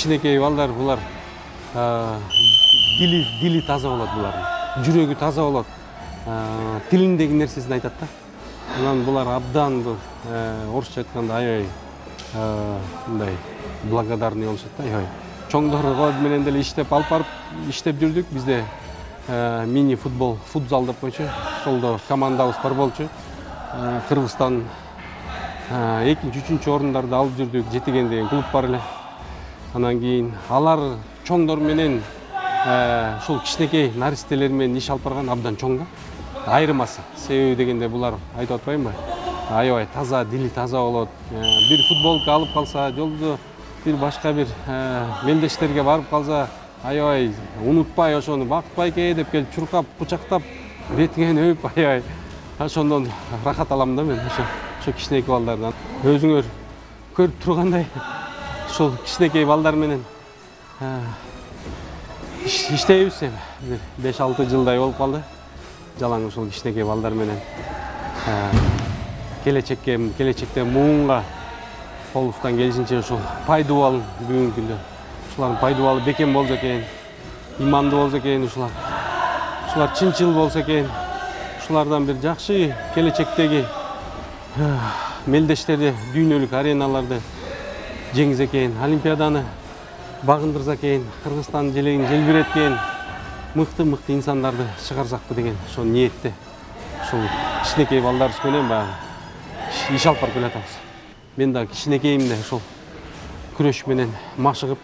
кичинекей балдар булар дили таза болот, булардын жүрөгү таза болот, тилиндеги нерсесин айтат да. Анан булар абдан орусча айтканда аябай мындай благодарный болушат да. Аябай чоңдорго менен деле иштеп алып барып иштеп жүрдүк. Бизде мини футбол, футзал деп койчу. Ошолдо командабыз бар болчу. Кыргызстан 2-3 орундарды алып жүрдүк. Жетиген деген клуб бар эле. Анан кийин алар чоңдор менен ушул кичинекей наристелер менен иш алып барган абдан чоң да. Айырмасы. Себеби дегенде булар айтып атпаймынбы? Аябай таза, дили таза болот. Бир футболка алып калса, жолдо бир башка бир мелдештерге барып калса, аябай унутпай ошону бакыт байке деп келип чуркап, кучактап, бетиңен өп, аябай ошондон рахат алам да мен ошо кичинекей балдардан. Өзүңөр көрүп тургандай, ушул кичинекей балдар менен иштейбиз эми. Бир 5-6 жылдай болуп калды. Жалаң ушул кичинекей балдар менен келечекте муунга колубуздан келишинче ушул пайдубал бүгүнкү күндө ушулардын пайдубалы бекем болсо экен, имандуу болсо экен, ушулар чынчыл болсо экен, ушулардан бир жакшы келечектеги мелдештерди дүйнөлүк ареналарды жеңиз экен, олимпиаданы багындырса экен, Кыргызстандын желегин желбиреткен мыкты инсандарды чыгарсакпы деген ошол ниетте ушул кичинекей балдарыбыз менен баягы иш алып барып келатабыз. Мен да кичинекейимде ушул күрөш менен машыгып,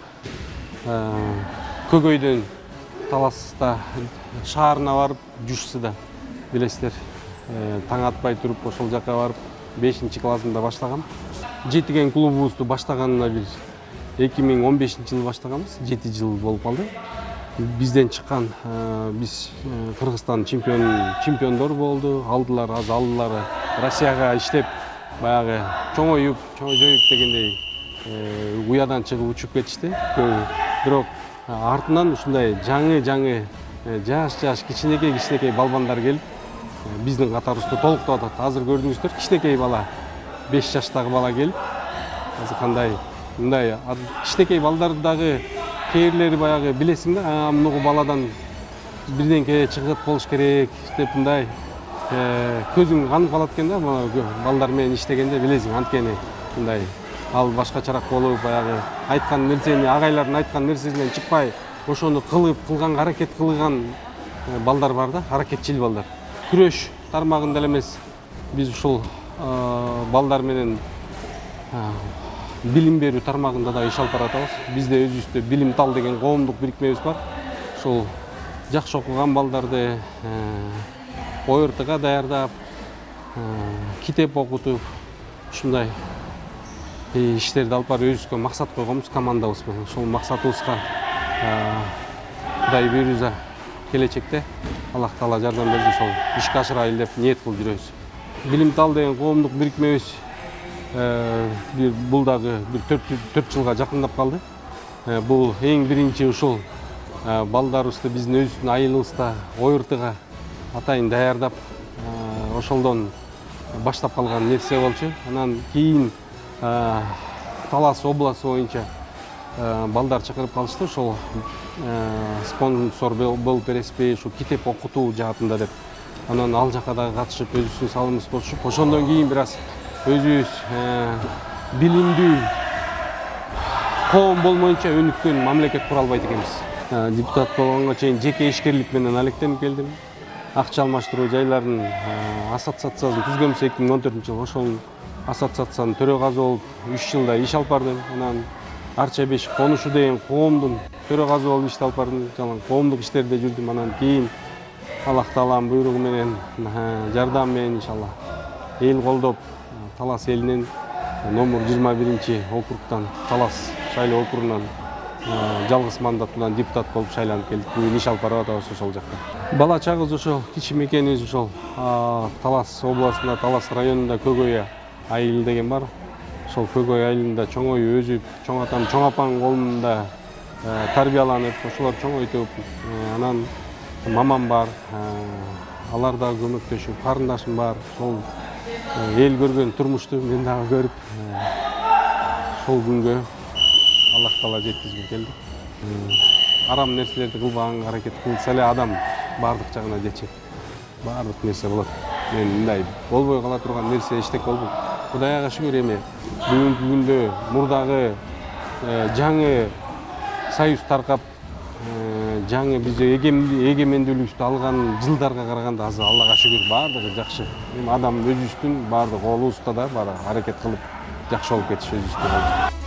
Көкөйдөн Таласта шаарына барып, Жушсуда билесиздер, таң атпай туруп ошол жака барып 5-классымда баштагам. Жетиген клубубузду баштаганына бир 2015-жылы баштаганбыз, 7 жыл болуп калды. Бизден чыккан биз Кыргызстан чемпиондор болду, алдылар, аз алдылары Россияга иштеп, баягы чоңоюп дегендей уядан чыгып учуп кетишти. Бирок артынан ушундай жаңы жаш кичинекей балбандар келип биздин катарыбызды толуктап атат. Азыр көрдүңүздөр, кичинекей бала, 5 жаштагы бала келип, азыр кандай мындай кичинекей балдардагы кээрлери баягы билесиң да, муну баладан бирденке чыгып болуш керек деп мындай көзүң канып калат экен да, балдар менен иштегенде билесиң, анткени мындай ал башкачараак болуп, баягы айткан нерсени, агайлардын айткан нерсесинен чыкпай, ошону кылганга аракет кылган балдар бар да, аракетчил балдар. Күрөш тармагында эле эмес, биз ушул балдар менен билим берүү тармагында да иш алып баратабыз. Бизде өзүбүздө билим тал деген коомдук бирикмебиз бар. Ушул жакшы окуган балдарды ОРТга даярдап, китеп окутуп, ушундай иштерди алып барып өзүбүзгө максат койгонбуз командабыз менен. Ошол максатыбызга Кудай буйруза келечекте Аллах Таала жардам берсе, ошол ишке ашырайлы деп ниет кылып жүрөбүз. Билим тал деген коомдук бирикмебиз бул дагы бир 4 жылга жакындап калды. Бул эң биринчи ушул балдарыбызды биздин өзүбүздүн айылыбызда ОРТга атайын даярдап, ошолдон баштап калган нерсе болчу. Анан кийин Талас областы боюнча балдар чакырып калышты, ошол спонсор болуп бересизби, ушу китеп окутуу жаатында деп. Анан ал жака дагы катышып, өзүбүздүн салымыбызды кошуп, ошондон кийин бир аз өзүбүз билимдүү коом болмоюнча өнүккөн мамлекет кура албайт экенбиз. Депутат болгонго чейин жеке ишкерлик менен алектенип келдим. Акча алмаштыруу жайлардын ассоциациясын түзгөнбүз 2014-жылы. Ошол ассоциациянын төрөгазы болуп 3 жылдай иш алып бардым. Анан Арча Беш конушу деген коомдун төрөгазы болуп иш алып бардым. Жалаң коомдук иштерде жүрдүм. Анан кийин Аллах Тааланын буйругу менен, жардам менен иншалла эл колдоп, Талас элинин номер 21-округтан, Талас шайлоо округунан жалгыз мандаттуудан депутат болуп шайланып келдик. Бүгүн иш алып барып атабыз ошол жакта. Бала чагыбыз ошол кичи мекенибиз ошол Талас областында, Талас районунда Көкөй айыл деген бар. Ошол Көкөй айылында чоңоюп өсүп, чоң атам, чоң апаң колунда тарбияланып, ошолор чоңойтуп, анан мамам бар, алар да көмөктөшүп, карындашым бар. Ошол эл көргөн турмушту мен дагы көрүп, ошол күнгө Аллах таала жеткизип келди. Арам нерселерди кылбаганга аракет кылса эле адам баардык жагына жетет. Баардык нерсе болот. Мен мындай болбой кала турган нерсе эчтеке болбойт. Кудайга шүгүр эми бүгүнкү күндө мурдагы жаңы союз таркап, жаңы биз эгемендүүлүктү алган жылдарга караганда азыр Аллага шүгүр баардыгы жакшы. Эми адам өзүбүздүн баардык колубузда да бар аракет кылып жакшы болуп кетиш өзүбүздө.